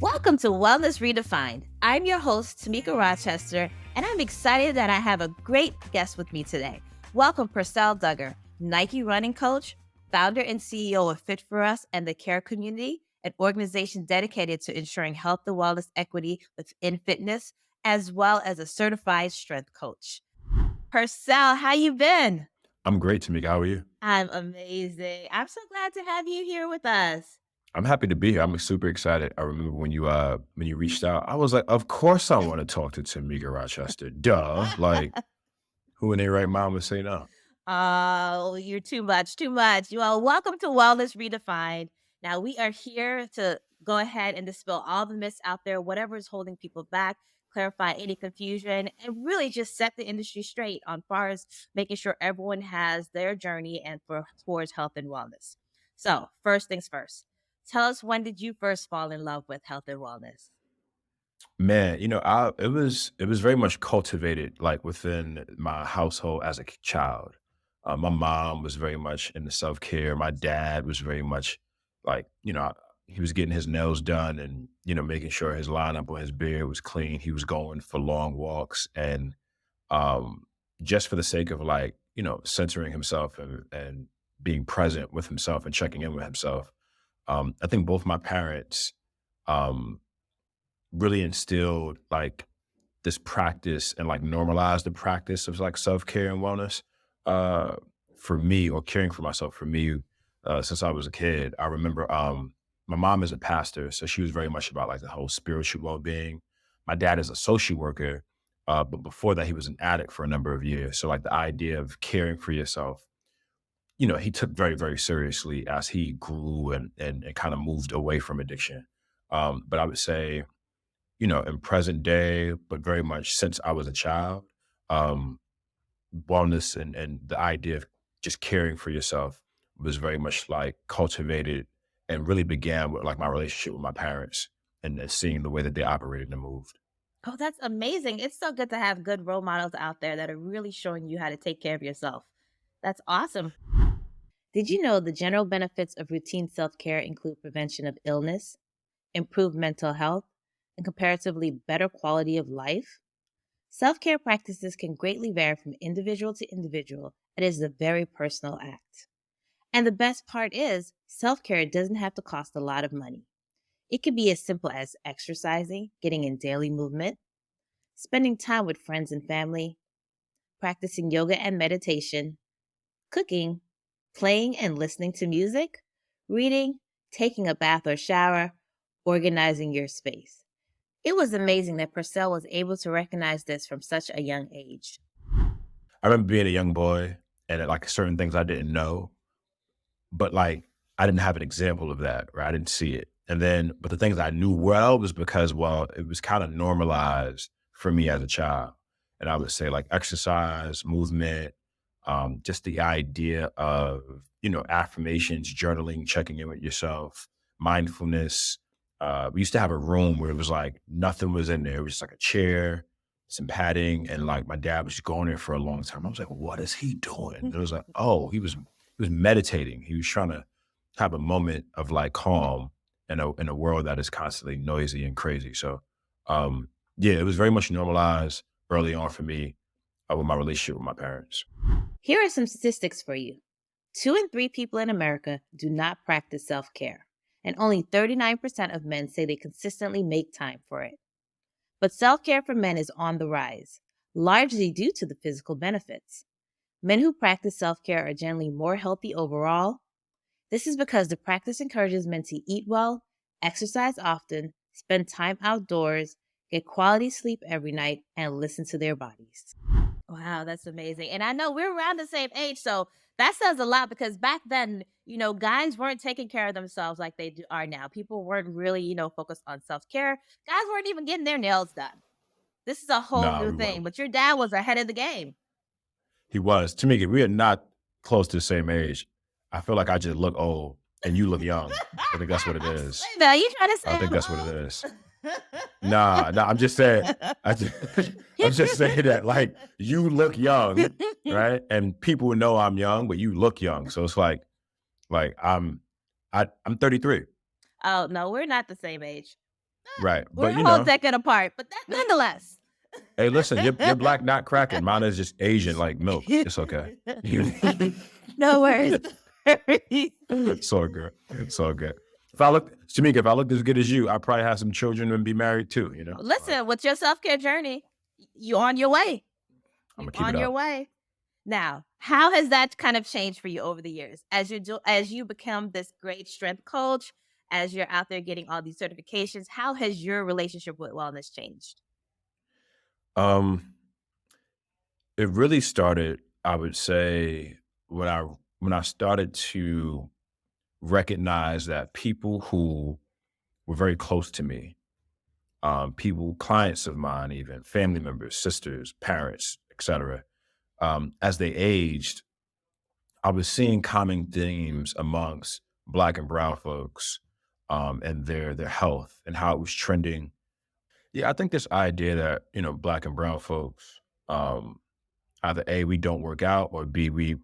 Welcome to Wellness Redefined. I'm your host, Tamika Rochester, and I'm excited that I have a great guest with me today. Welcome, Percell Dugger, Nike running coach, founder and CEO of Fit for Us and the Care Community, an organization dedicated to ensuring health and wellness equity within fitness, as well as a certified strength coach. Percell, how you been? I'm great, Tamika. How are you? I'm amazing. I'm so glad to have you here with us. I'm happy to be here. I'm super excited. I remember when you reached out, I was like, of course I want to talk to Tamika Rochester. Duh. Like, who in their right mind would say no? Oh, you're too much, too much. Well, welcome to Wellness Redefined. Now, we are here to go ahead and dispel all the myths out there, whatever is holding people back, clarify any confusion, and really just set the industry straight on far as making sure everyone has their journey and towards health and wellness. So, first things first, tell us, when did you first fall in love with health and wellness? Man, it was very much cultivated like within my household as a child. My mom was very much into self care. My dad was very much like he was getting his nails done and making sure his lineup on his beard was clean. He was going for long walks and um, just for the sake of like centering himself and being present with himself and checking in with himself. I think both my parents. Um, really instilled like this practice and like normalized the practice of like self-care and wellness uh for me, or caring for myself for me, since I was a kid. I remember my mom is a pastor, so she was very much about like the whole spiritual well-being. My dad is a social worker, but before that he was an addict for a number of years. So like the idea of caring for yourself, he took very, very seriously as he grew and kind of moved away from addiction. But I would say, in present day, but very much since I was a child, um, wellness and the idea of just caring for yourself was very much like cultivated and really began with like my relationship with my parents and seeing the way that they operated and moved. Oh, that's amazing. It's so good to have good role models out there that are really showing you how to take care of yourself. That's awesome. Did you know the general benefits of routine self care include prevention of illness, improved mental health, and comparatively better quality of life? Self care practices can greatly vary from individual to individual. It is a very personal act. And the best part is, self care doesn't have to cost a lot of money. It could be as simple as exercising, getting in daily movement, spending time with friends and family, practicing yoga and meditation, cooking, playing and listening to music, reading, taking a bath or shower, organizing your space. It was amazing that Purcell was able to recognize this from such a young age. I remember being a young boy and like certain things I didn't know, but like I didn't have an example of that, right? I didn't see it. And then, but the things I knew well was because, well, it was kind of normalized for me as a child. And I would say like exercise, movement, just the idea of, affirmations, journaling, checking in with yourself, mindfulness. We used to have a room where it was like nothing was in there. It was just like a chair, some padding, and like my dad was just going there for a long time. I was like, what is he doing? And it was like, oh, he was meditating. He was trying to have a moment of like calm in a world that is constantly noisy and crazy. So, yeah, it was very much normalized early on for me, with my relationship with my parents. Here are some statistics for you. 2 in 3 people in America do not practice self care, and only 39% of men say they consistently make time for it. But self care for men is on the rise, largely due to the physical benefits. Men who practice self care are generally more healthy overall. This is because the practice encourages men to eat well, exercise often, spend time outdoors, get quality sleep every night, and listen to their bodies. Wow, that's amazing. And I know we're around the same age, so that says a lot because back then, guys weren't taking care of themselves like are now. People weren't really, focused on self care. Guys weren't even getting their nails done. This is a whole Nah, new we thing, weren't. but your dad was ahead of the game. He was. Tamika, we are not close to the same age. I feel like I just look old and you look young. I think that's what it is. Wait a minute, you trying to I say think I'm that's what it old? is. Nah, nah, I'm just saying, I just, I'm just saying that like you look young, right? And people know I'm young, but you look young. So it's like I'm 33. Oh, no, we're not the same age. Right. We're But, a whole decade apart, but that nonetheless. hey, listen, your black not cracking. Mine is just Asian like milk. It's okay. No worries. It's all good. It's all good. If I look, Shamika, if I looked as good as you, I'd probably have some children and be married too, But Listen, with your self-care journey, you're on your way. I'm You're gonna keep it on your up. way. Now, how has that kind of changed for you over the years as you become this great strength coach, as you're out there getting all these certifications? How has your relationship with wellness changed? Um, it really started, I would say, when I started to recognize that people who were very close to me, people, clients of mine, even family members, sisters, parents, etc. As they aged, I was seeing common themes amongst Black and Brown folks, and their health and how it was trending. Yeah, I think this idea that Black and Brown folks, um, either A, we don't work out, or B, we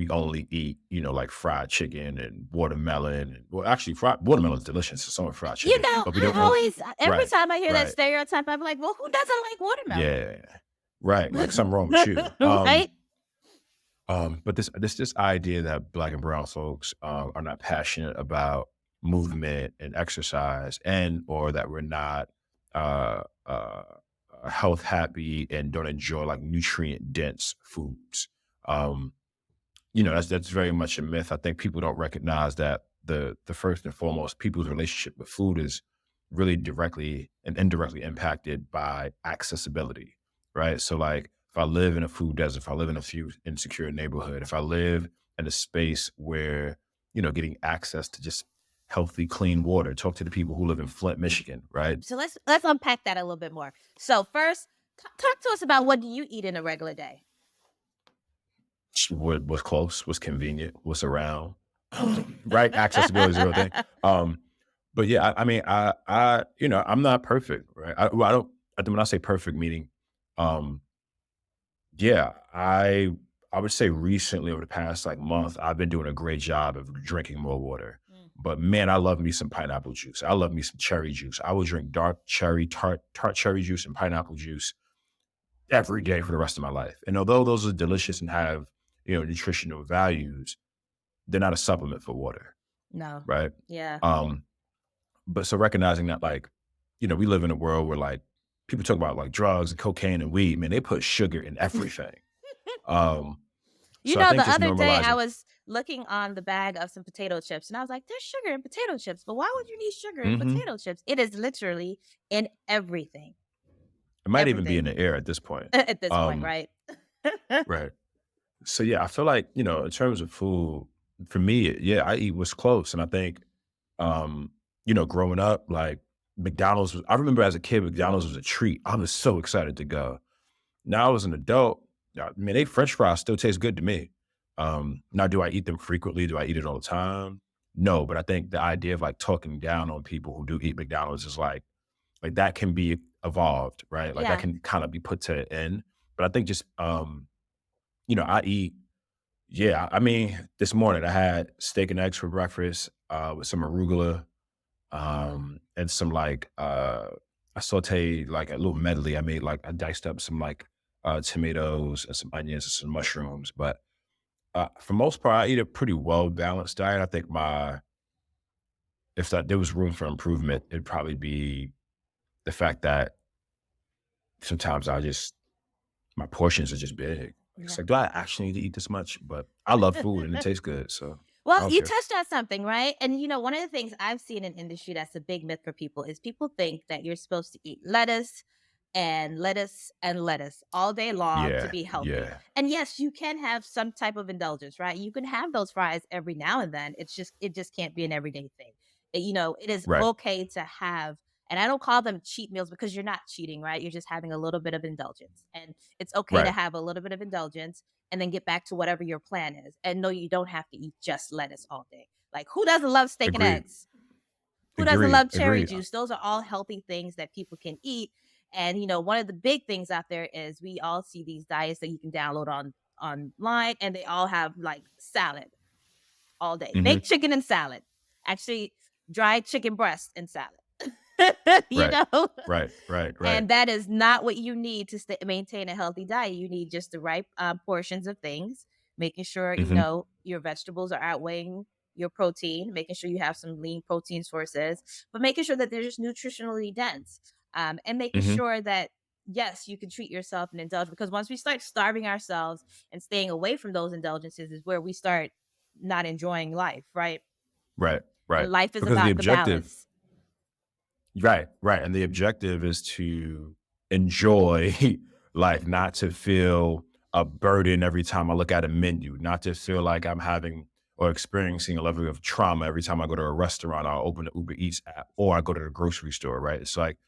only eat like fried chicken and watermelon. Well, actually, fried watermelon is delicious. So with fried chicken, but we I don't want. always every Right, time I hear that right, stereotype, I'm like, "Well, who doesn't like watermelon?" yeah, right. Like something wrong with you. Right? But this idea that Black and Brown folks are not passionate about movement and exercise, and or that we're not uh, uh, health happy and don't enjoy like nutrient dense foods. Um, that's very much a myth. I think people don't recognize that the first and foremost, people's relationship with food is really directly and indirectly impacted by accessibility, right? So like if I live in a food desert, if I live in a few insecure neighborhood, if I live in a space where, getting access to just healthy, clean water, talk to the people who live in Flint, Michigan, right? So let's unpack that a little bit more. So first, talk to us about what do you eat in a regular day? What was close, was convenient, was around, right? Accessibility is a real thing. But yeah, I mean, I'm not perfect, right? Well, I don't. When I say perfect, meaning, um, yeah, I would say recently over the past like month, I've been doing a great job of drinking more water. Mm. But man, I love me some pineapple juice. I love me some cherry juice. I will drink dark cherry, tart cherry juice and pineapple juice every day for the rest of my life. And although those are delicious and have nutritional values, they're not a supplement for water, No. right? Yeah. Um, but so recognizing that, like, we live in a world where like people talk about like drugs and cocaine and weed, man, they put sugar in everything. Um, You so I know, think the just other day I normalizing. was looking on the bag of some potato chips and I was like, there's sugar in potato chips, but why would you need sugar in Hmm. potato chips? It is literally in everything. It might even be in Everything the air at this point. at this point, Um, right? right. So yeah, I feel like, in terms of food, for me, yeah, I eat what's close. And I think, um, growing up, like I remember as a kid, McDonald's was a treat. I was so excited to go. Now as an adult, I mean, they French fries still taste good to me. Now, do I eat them frequently? Do I eat it all the time? No, but I think the idea of like talking down on people who do eat McDonald's is like that can be evolved, right? Like that Yeah. can kind of be put to an end. But I think just I eat. Yeah, I mean, this morning I had steak and eggs for breakfast with some arugula, and some like I sauteed like a little medley. I diced up some like tomatoes and some onions and some mushrooms. But for most part, I eat a pretty well balanced diet. I think my if that there was room for improvement, it'd probably be the fact that sometimes my portions are just big. It's Yeah. like, do I actually need to eat this much? But I love food and it tastes good, so I Well, don't you care. touched on something, right? And one of the things I've seen in industry that's a big myth for people is people think that you're supposed to eat lettuce and lettuce and lettuce all day long to Yeah, be healthy. yeah, And yes, you can have some type of indulgence, right? You can have those fries every now and then. It just can't be an everyday thing. It is right, okay to have, and I don't call them cheat meals because you're not cheating, right? You're just having a little bit of indulgence. And it's okay to right. have a little bit of indulgence and then get back to whatever your plan is. And no, you don't have to eat just lettuce all day. Like, who doesn't love steak and Agreed, eggs? Who doesn't agreed, love cherry agreed. juice? Those are all healthy things that people can eat. And one of the big things out there is we all see these diets that you can download online, and they all have like salad all day, Mhm. baked chicken and salad. Actually, dried chicken breast and salad. you Right. know? Right. Right. Right. And that is not what you need to maintain a healthy diet. You need just the right portions of things, making sure, Hmm. your vegetables are outweighing your protein, making sure you have some lean protein sources, but making sure that they're just nutritionally dense. And making Hmm. sure that, yes, you can treat yourself and indulge, because once we start starving ourselves and staying away from those indulgences is where we start not enjoying life, right? Right. And Right. life is Because the about the objective, balance. right. Right. And the objective is to enjoy life, not to feel a burden every time I look at a menu, not to feel like I'm having or experiencing a level of trauma every time I go to a restaurant. I'll open the Uber Eats app or I go to the grocery store. Right. It's like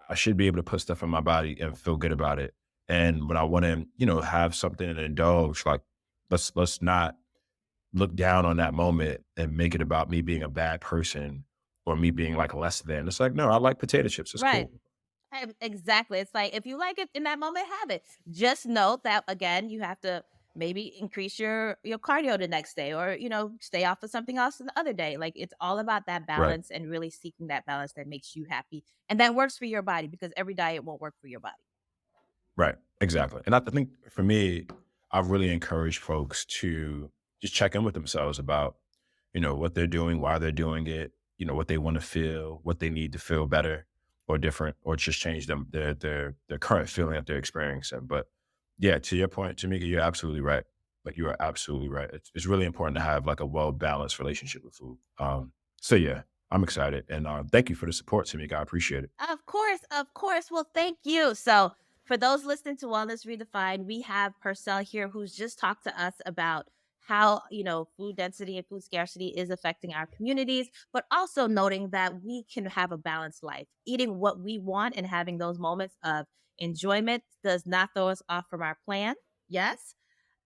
I should be able to put stuff in my body and feel good about it. And when I want to, have something and indulge, like let's not look down on that moment and make it about me being a bad person or me being like less than. It's like, no, I like potato chips. It's Right. cool. Exactly. It's like if you like it in that moment, have it. Just note that again, you have to maybe increase your cardio the next day, or stay off of something else the other day. Like it's all about that Right. balance and really seeking that balance that makes you happy and that works for your body, because every diet won't work for your body. Right. Exactly. And I think for me, I really encourage folks to just check in with themselves about, what they're doing, why they're doing it, what they want to feel, what they need to feel better or different, or just change them their current feeling that they're experiencing. But yeah, to your point, Tamika, you're absolutely right. Like you are absolutely right. It's really important to have like a well balanced relationship with food. So yeah, I'm excited, and thank you for the support, Tamika. I appreciate it. Of course, of course. Well, thank you. So, for those listening to Wellness Redefined, we have Percell here who's just talked to us about how, food density and food scarcity is affecting our communities, but also noting that we can have a balanced life. Eating what we want and having those moments of enjoyment does not throw us off from our plan. Yes,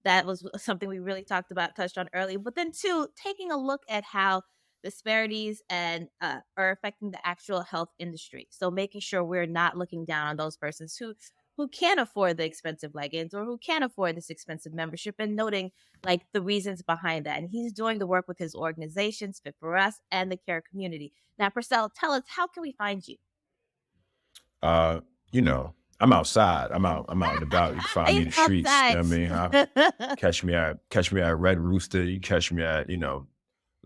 that was something we really talked about, touched on earlier. But then, two, taking a look at how disparities and are affecting the actual health industry. So making sure we're not looking down on those persons who can't afford the expensive leggings or who can't afford this expensive membership, and noting like the reasons behind that. And he's doing the work with his organizations, Fit for Us and the care community. Now, Purcell, tell us, how can we find you? Uh, I'm outside. I'm out and about. You can find me in He's the streets. You outside. know what I mean? Catch me at Red Rooster. You catch me at,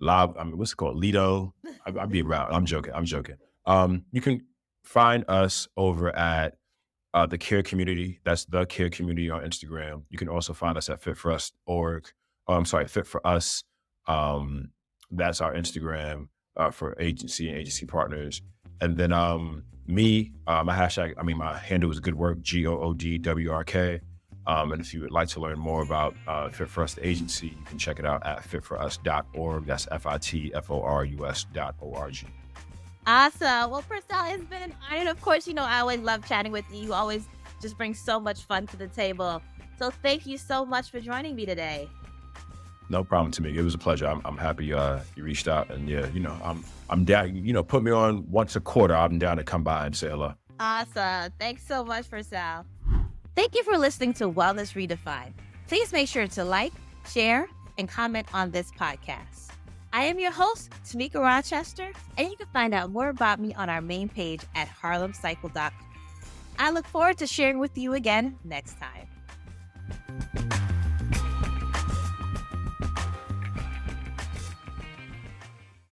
Lob, I mean, what's it called? Lido. I'll be around. I'm joking. I'm joking. You can find us over at the care community. That's the care community on Instagram. You can also find us at fit4us.org. Oh, I'm sorry, Fit for Us. Um, that's our Instagram for agency and agency partners. And then my handle is Goodwork, GOODWRK. And if you would like to learn more about Fit for Us, the agency, you can check it out at fitforus.org. That's FITFORUS.org. Awesome. Well, Purcell, it's been an honor. And of course, I always love chatting with you. You always just bring so much fun to the table. So thank you so much for joining me today. No problem to me. It was a pleasure. I'm happy you reached out, and yeah, I'm down. Put me on once a quarter. I'm down to come by and say hello. Awesome. Thanks so much, Purcell. Thank you for listening to Wellness Redefined. Please make sure to like, share, and comment on this podcast. I am your host, Tamika Rochester, and you can find out more about me on our main page at harlemcycle.com. I look forward to sharing with you again next time.